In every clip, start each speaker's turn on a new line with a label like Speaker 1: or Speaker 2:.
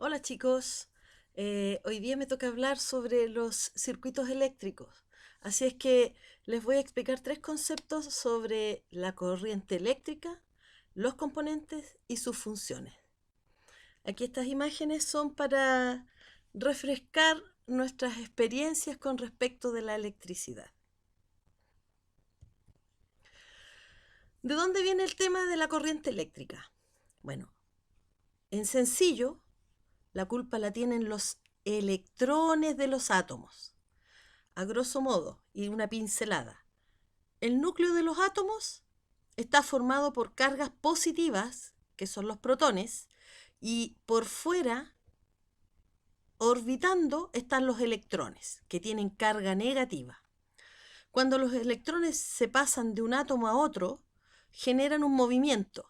Speaker 1: Hola chicos, hoy día me toca hablar sobre los circuitos eléctricos. Así es que les voy a explicar tres conceptos sobre la corriente eléctrica, los componentes y sus funciones. Aquí estas imágenes son para refrescar nuestras experiencias con respecto de la electricidad. ¿De dónde viene el tema de la corriente eléctrica? Bueno, en sencillo, la culpa la tienen los electrones de los átomos. A grosso modo y una pincelada, el núcleo de los átomos está formado por cargas positivas, que son los protones, y por fuera, orbitando, están los electrones, que tienen carga negativa. Cuando los electrones se pasan de un átomo a otro, generan un movimiento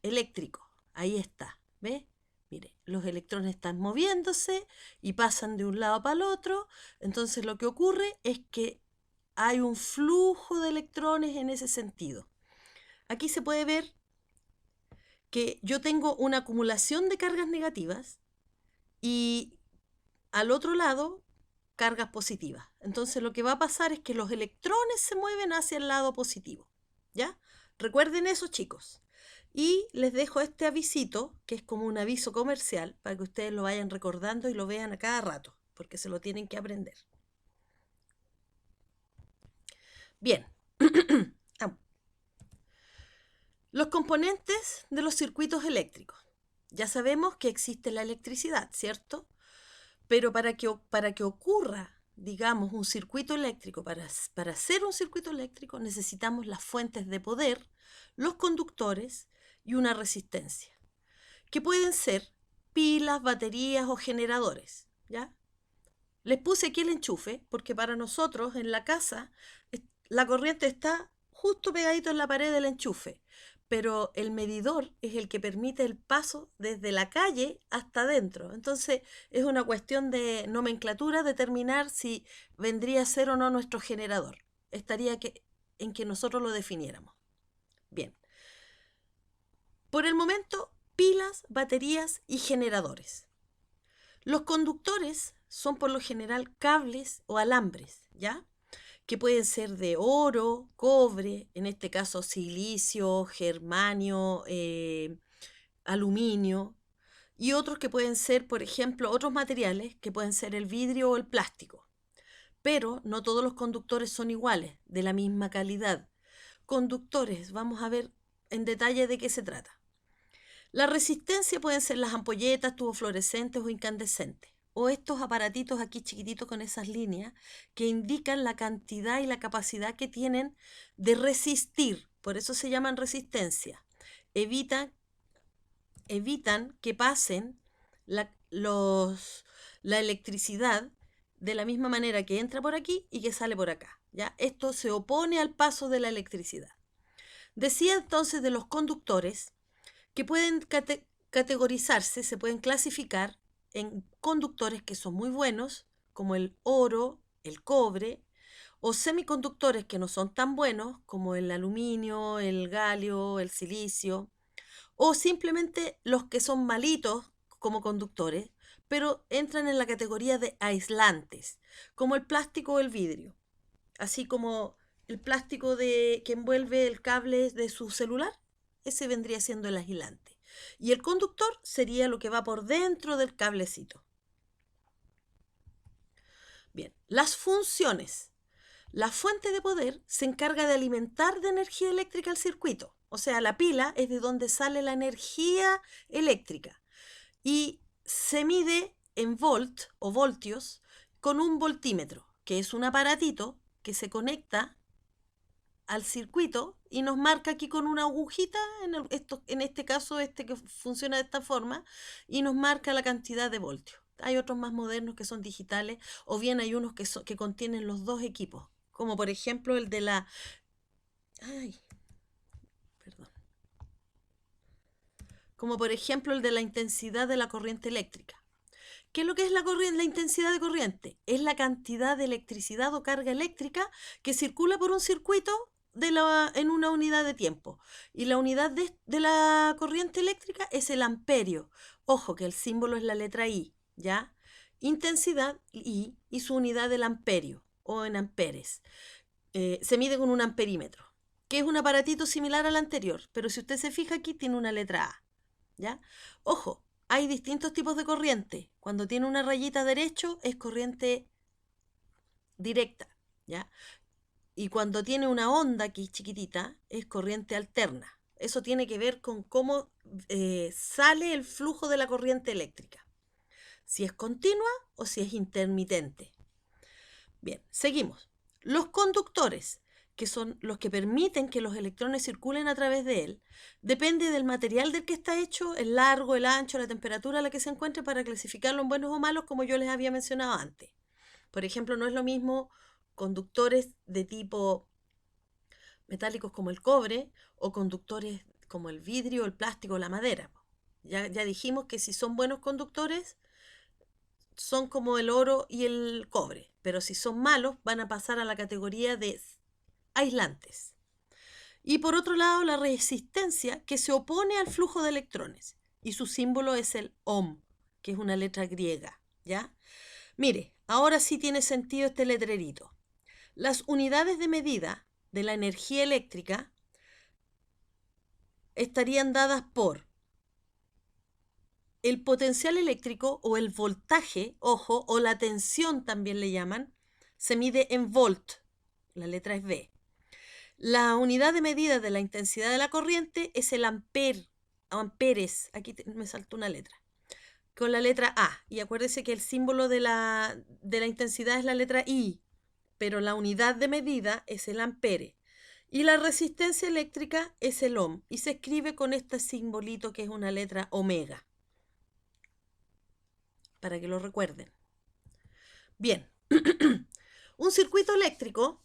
Speaker 1: eléctrico. Ahí está, ¿ves? Mire, los electrones están moviéndose y pasan de un lado para el otro. Entonces lo que ocurre es que hay un flujo de electrones en ese sentido. Aquí se puede ver que yo tengo una acumulación de cargas negativas y al otro lado cargas positivas. Entonces lo que va a pasar es que los electrones se mueven hacia el lado positivo. ¿Ya? Recuerden eso, chicos. Y les dejo este avisito, que es como un aviso comercial, para que ustedes lo vayan recordando y lo vean a cada rato, porque se lo tienen que aprender. Bien. Los componentes de los circuitos eléctricos. Ya sabemos que existe la electricidad, ¿cierto? Pero para que ocurra, digamos, un circuito eléctrico, para hacer un circuito eléctrico necesitamos las fuentes de poder, los conductores y una resistencia, que pueden ser pilas, baterías o generadores, ¿ya? Les puse aquí el enchufe porque para nosotros en la casa la corriente está justo pegadito en la pared del enchufe, pero el medidor es el que permite el paso desde la calle hasta adentro. Entonces es una cuestión de nomenclatura determinar si vendría a ser o no nuestro generador. Estaría en que nosotros lo definiéramos. Bien. Por el momento, pilas, baterías y generadores. Los conductores son por lo general cables o alambres, ¿ya? Que pueden ser de oro, cobre, en este caso silicio, germanio, aluminio, y otros que pueden ser, por ejemplo, otros materiales que pueden ser el vidrio o el plástico. Pero no todos los conductores son iguales, de la misma calidad. Conductores, vamos a ver en detalle de qué se trata. La resistencia pueden ser las ampolletas, tubos fluorescentes o incandescentes, o estos aparatitos aquí chiquititos con esas líneas que indican la cantidad y la capacidad que tienen de resistir, por eso se llaman resistencia. Evitan, evitan que pasen la electricidad de la misma manera que entra por aquí y que sale por acá. ¿Ya? Esto se opone al paso de la electricidad. Decía entonces de los conductores que pueden categorizarse, se pueden clasificar en conductores que son muy buenos, como el oro, el cobre, o semiconductores que no son tan buenos, como el aluminio, el galio, el silicio, o simplemente los que son malitos como conductores, pero entran en la categoría de aislantes, como el plástico o el vidrio, así como el plástico que envuelve el cable de su celular, ese vendría siendo el aislante. Y el conductor sería lo que va por dentro del cablecito. Bien, las funciones. La fuente de poder se encarga de alimentar de energía eléctrica el circuito. O sea, la pila es de donde sale la energía eléctrica. Y se mide en volt o voltios con un voltímetro, que es un aparatito que se conecta al circuito y nos marca aquí con una agujita, en este caso este que funciona de esta forma, y nos marca la cantidad de voltios. Hay otros más modernos que son digitales, o bien hay unos que contienen los dos equipos, como por ejemplo el de la... Ay, perdón. Como por ejemplo el de la intensidad de la corriente eléctrica. ¿Qué es lo que es la intensidad de corriente? Es la cantidad de electricidad o carga eléctrica que circula por un circuito en una unidad de tiempo. Y la unidad de la corriente eléctrica es el amperio. Ojo que el símbolo es la letra I, ¿ya? Intensidad I y su unidad del amperio o en amperes. Se mide con un amperímetro, que es un aparatito similar al anterior, pero si usted se fija aquí tiene una letra A, ¿ya? Ojo, hay distintos tipos de corriente. Cuando tiene una rayita derecho es corriente directa, ¿ya? Y cuando tiene una onda aquí chiquitita es corriente alterna. Eso tiene que ver con cómo sale el flujo de la corriente eléctrica. Si es continua o si es intermitente. Bien, seguimos. Los conductores, que son los que permiten que los electrones circulen a través de él, depende del material del que está hecho, el largo, el ancho, la temperatura a la que se encuentre para clasificarlo en buenos o malos, como yo les había mencionado antes. Por ejemplo, no es lo mismo conductores de tipo metálicos como el cobre o conductores como el vidrio, el plástico o la madera. Ya dijimos que si son buenos conductores, son como el oro y el cobre, pero si son malos van a pasar a la categoría de aislantes. Y por otro lado, la resistencia que se opone al flujo de electrones y su símbolo es el ohm, que es una letra griega, ¿ya? Mire, ahora sí tiene sentido este letrerito. Las unidades de medida de la energía eléctrica estarían dadas por el potencial eléctrico o el voltaje, ojo, o la tensión también le llaman, se mide en volt, la letra es V. La unidad de medida de la intensidad de la corriente es el ampere, amperes, aquí me saltó una letra, con la letra A. Y acuérdese que el símbolo de la intensidad es la letra I, pero la unidad de medida es el ampere. Y la resistencia eléctrica es el ohm, y se escribe con este simbolito que es una letra omega, para que lo recuerden. Bien, un circuito eléctrico,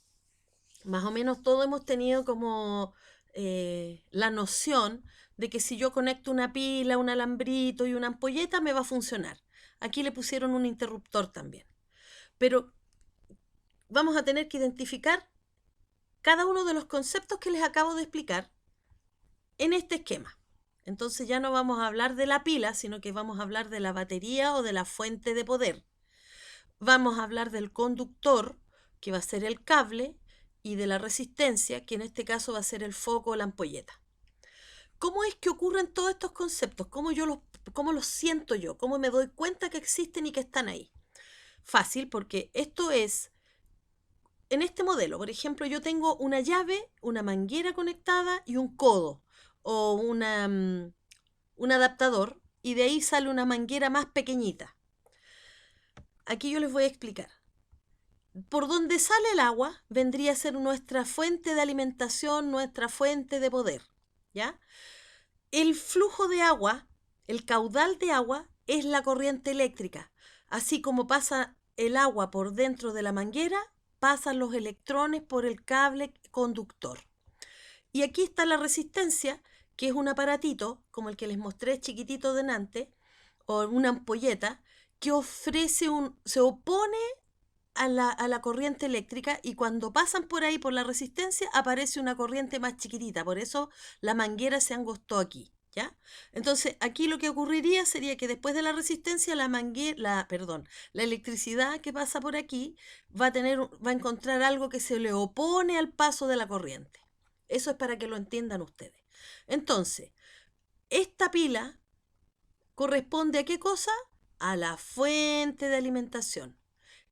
Speaker 1: más o menos todos hemos tenido como la noción de que si yo conecto una pila, un alambrito y una ampolleta me va a funcionar. Aquí le pusieron un interruptor también. Pero vamos a tener que identificar cada uno de los conceptos que les acabo de explicar en este esquema. Entonces ya no vamos a hablar de la pila, sino que vamos a hablar de la batería o de la fuente de poder. Vamos a hablar del conductor, que va a ser el cable, y de la resistencia, que en este caso va a ser el foco o la ampolleta. ¿Cómo es que ocurren todos estos conceptos? ¿Cómo los siento yo? ¿Cómo me doy cuenta que existen y que están ahí? Fácil, porque esto es, en este modelo, por ejemplo, yo tengo una llave, una manguera conectada y un codo o un adaptador, y de ahí sale una manguera más pequeñita. Aquí yo les voy a explicar. Por donde sale el agua vendría a ser nuestra fuente de alimentación, nuestra fuente de poder, ¿ya? El flujo de agua, el caudal de agua, es la corriente eléctrica. Así como pasa el agua por dentro de la manguera, pasan los electrones por el cable conductor. Y aquí está la resistencia, que es un aparatito, como el que les mostré chiquitito delante, o una ampolleta, que se opone a la corriente eléctrica, y cuando pasan por ahí por la resistencia aparece una corriente más chiquitita, por eso la manguera se angostó aquí, ¿ya? Entonces aquí lo que ocurriría sería que después de la resistencia la electricidad que pasa por aquí va a encontrar algo que se le opone al paso de la corriente. Eso es para que lo entiendan ustedes. Entonces, esta pila corresponde a ¿qué cosa? A la fuente de alimentación.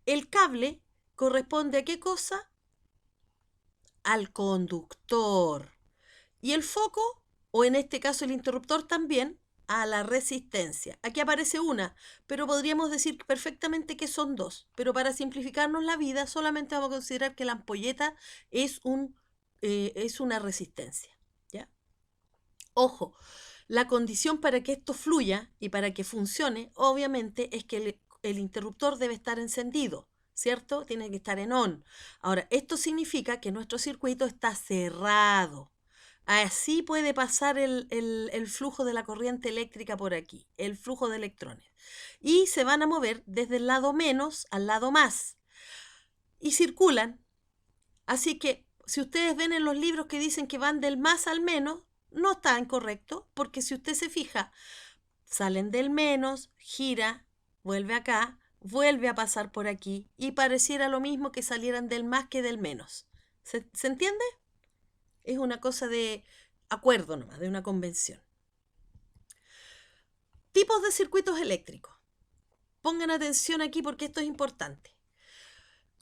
Speaker 1: El cable corresponde a ¿qué cosa? Al conductor. Y el foco, o en este caso el interruptor también, a la resistencia. Aquí aparece una, pero podríamos decir perfectamente que son dos. Pero para simplificarnos la vida, solamente vamos a considerar que la ampolleta es una resistencia, ¿ya? Ojo, la condición para que esto fluya y para que funcione, obviamente, es que el interruptor debe estar encendido, ¿cierto? Tiene que estar en on. Ahora, esto significa que nuestro circuito está cerrado. Así puede pasar el flujo de la corriente eléctrica por aquí, el flujo de electrones. Y se van a mover desde el lado menos al lado más. Y circulan. Así que Si ustedes ven en los libros que dicen que van del más al menos, no está incorrecto, porque si usted se fija, salen del menos, gira, vuelve acá, vuelve a pasar por aquí y pareciera lo mismo que salieran del más que del menos. ¿Se entiende? Es una cosa de acuerdo nomás, de una convención. Tipos de circuitos eléctricos. Pongan atención aquí porque esto es importante.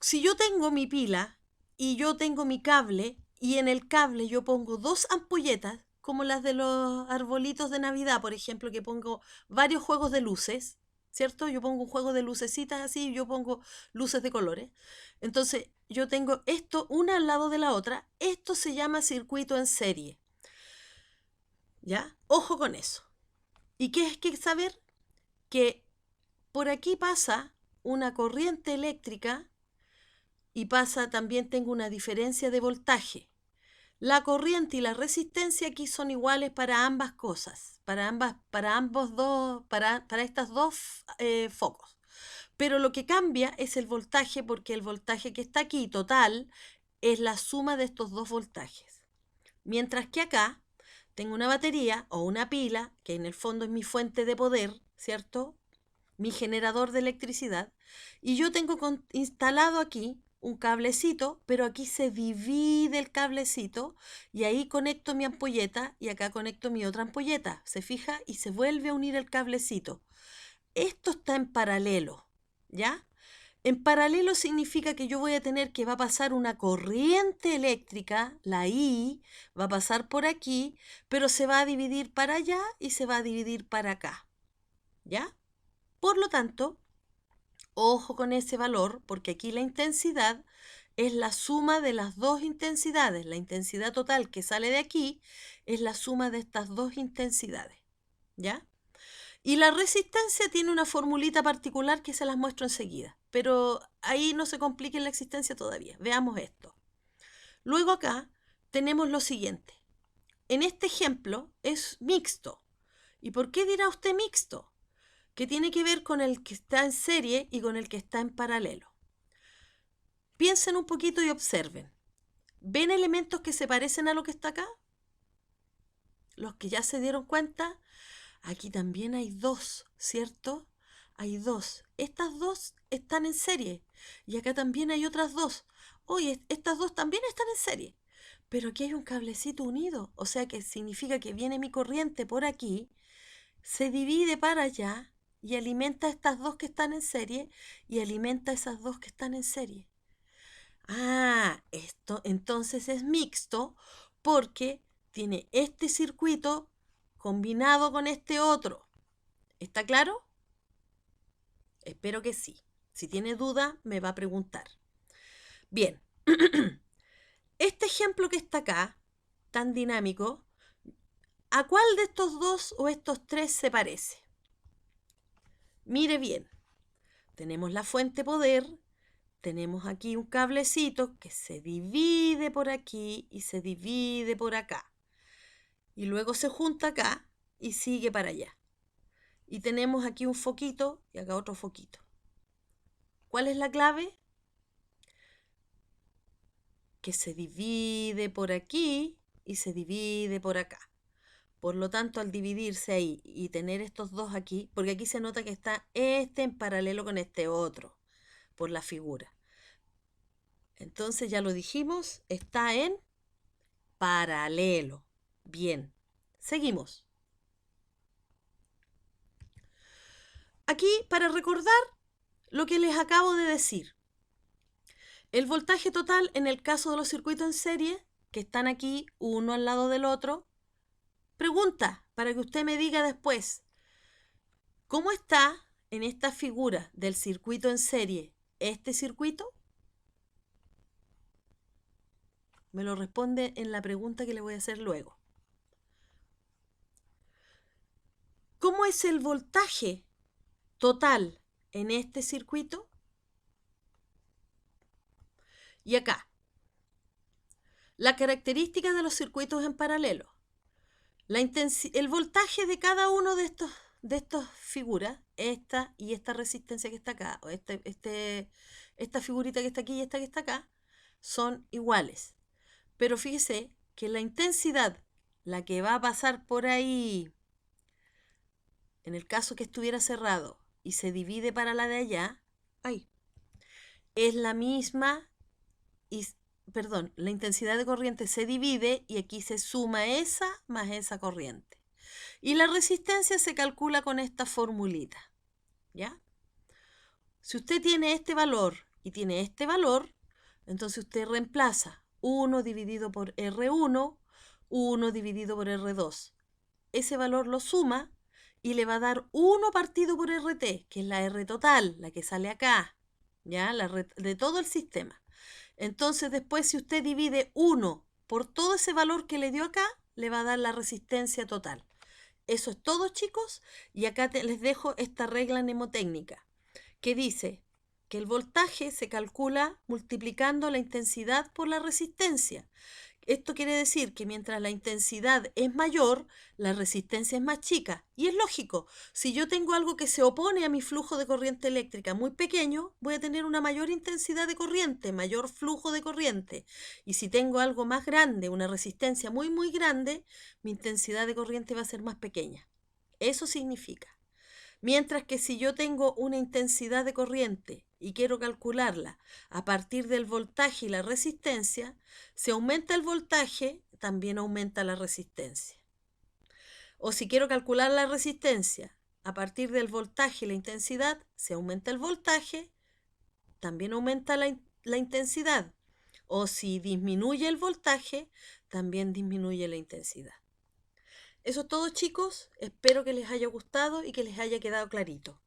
Speaker 1: Si yo tengo mi pila y yo tengo mi cable y en el cable yo pongo dos ampolletas, como las de los arbolitos de Navidad, por ejemplo, que pongo varios juegos de luces, ¿cierto? Yo pongo un juego de lucecitas así, yo pongo luces de colores. Entonces, yo tengo esto una al lado de la otra. Esto se llama circuito en serie. ¿Ya? Ojo con eso. ¿Y qué es que saber? Que por aquí pasa una corriente eléctrica y pasa también tengo una diferencia de voltaje. La corriente y la resistencia aquí son iguales para ambas cosas, para estas dos focos. Pero lo que cambia es el voltaje porque el voltaje que está aquí total es la suma de estos dos voltajes. Mientras que acá tengo una batería o una pila, que en el fondo es mi fuente de poder, ¿cierto? Mi generador de electricidad, y yo tengo instalado aquí un cablecito, pero aquí se divide el cablecito y ahí conecto mi ampolleta y acá conecto mi otra ampolleta, se fija y se vuelve a unir el cablecito. Esto está en paralelo, ¿ya? En paralelo significa que yo voy a tener que va a pasar una corriente eléctrica, la I, va a pasar por aquí, pero se va a dividir para allá y se va a dividir para acá, ¿ya? Por lo tanto, ojo con ese valor, porque aquí la intensidad es la suma de las dos intensidades. La intensidad total que sale de aquí es la suma de estas dos intensidades, ¿ya? Y la resistencia tiene una formulita particular que se las muestro enseguida, pero ahí no se complique la existencia todavía. Veamos esto. Luego acá tenemos lo siguiente. En este ejemplo es mixto. ¿Y por qué dirá usted mixto? Que tiene que ver con el que está en serie y con el que está en paralelo. Piensen un poquito y observen. ¿Ven elementos que se parecen a lo que está acá? Los que ya se dieron cuenta, aquí también hay dos, ¿cierto? Hay dos. Estas dos están en serie y acá también hay otras dos. Oye, estas dos también están en serie. Pero aquí hay un cablecito unido, o sea que significa que viene mi corriente por aquí, se divide para allá y alimenta a estas dos que están en serie y alimenta a esas dos que están en serie. Ah, esto entonces es mixto porque tiene este circuito combinado con este otro. ¿Está claro? Espero que sí. Si tiene duda, me va a preguntar. Bien, este ejemplo que está acá, tan dinámico, ¿a cuál de estos dos o estos tres se parece? Mire bien, tenemos la fuente poder, tenemos aquí un cablecito que se divide por aquí y se divide por acá. Y luego se junta acá y sigue para allá. Y tenemos aquí un foquito y acá otro foquito. ¿Cuál es la clave? Que se divide por aquí y se divide por acá. Por lo tanto, al dividirse ahí y tener estos dos aquí, porque aquí se nota que está este en paralelo con este otro, por la figura. Entonces ya lo dijimos, está en paralelo. Bien, seguimos. Aquí, para recordar lo que les acabo de decir, el voltaje total en el caso de los circuitos en serie, que están aquí uno al lado del otro, pregunta para que usted me diga después, ¿cómo está en esta figura del circuito en serie este circuito? Me lo responde en la pregunta que le voy a hacer luego. ¿Cómo es el voltaje total en este circuito? Y acá, la característica de los circuitos en paralelo. El voltaje de cada uno de estas figuras, esta y esta resistencia que está acá, o esta figurita que está aquí y esta que está acá, son iguales. Pero fíjese que la intensidad, la que va a pasar por ahí, en el caso que estuviera cerrado y se divide para la de allá, ay, es la misma, y, perdón, la intensidad de corriente se divide y aquí se suma esa más esa corriente. Y la resistencia se calcula con esta formulita, ¿ya? Si usted tiene este valor y tiene este valor, entonces usted reemplaza 1 dividido por R1, 1 dividido por R2. Ese valor lo suma y le va a dar 1 partido por RT, que es la R total, la que sale acá, ¿ya? La de todo el sistema. Entonces después si usted divide 1 por todo ese valor que le dio acá, le va a dar la resistencia total. Eso es todo, chicos, y acá les dejo esta regla mnemotécnica que dice que el voltaje se calcula multiplicando la intensidad por la resistencia. Esto quiere decir que mientras la intensidad es mayor, la resistencia es más chica. Y es lógico, si yo tengo algo que se opone a mi flujo de corriente eléctrica muy pequeño, voy a tener una mayor intensidad de corriente, mayor flujo de corriente. Y si tengo algo más grande, una resistencia muy, muy grande, mi intensidad de corriente va a ser más pequeña. Eso significa. Mientras que si yo tengo una intensidad de corriente y quiero calcularla a partir del voltaje y la resistencia, si aumenta el voltaje, también aumenta la resistencia. O si quiero calcular la resistencia a partir del voltaje y la intensidad, si aumenta el voltaje, también aumenta la intensidad. O si disminuye el voltaje, también disminuye la intensidad. Eso es todo, chicos. Espero que les haya gustado y que les haya quedado clarito.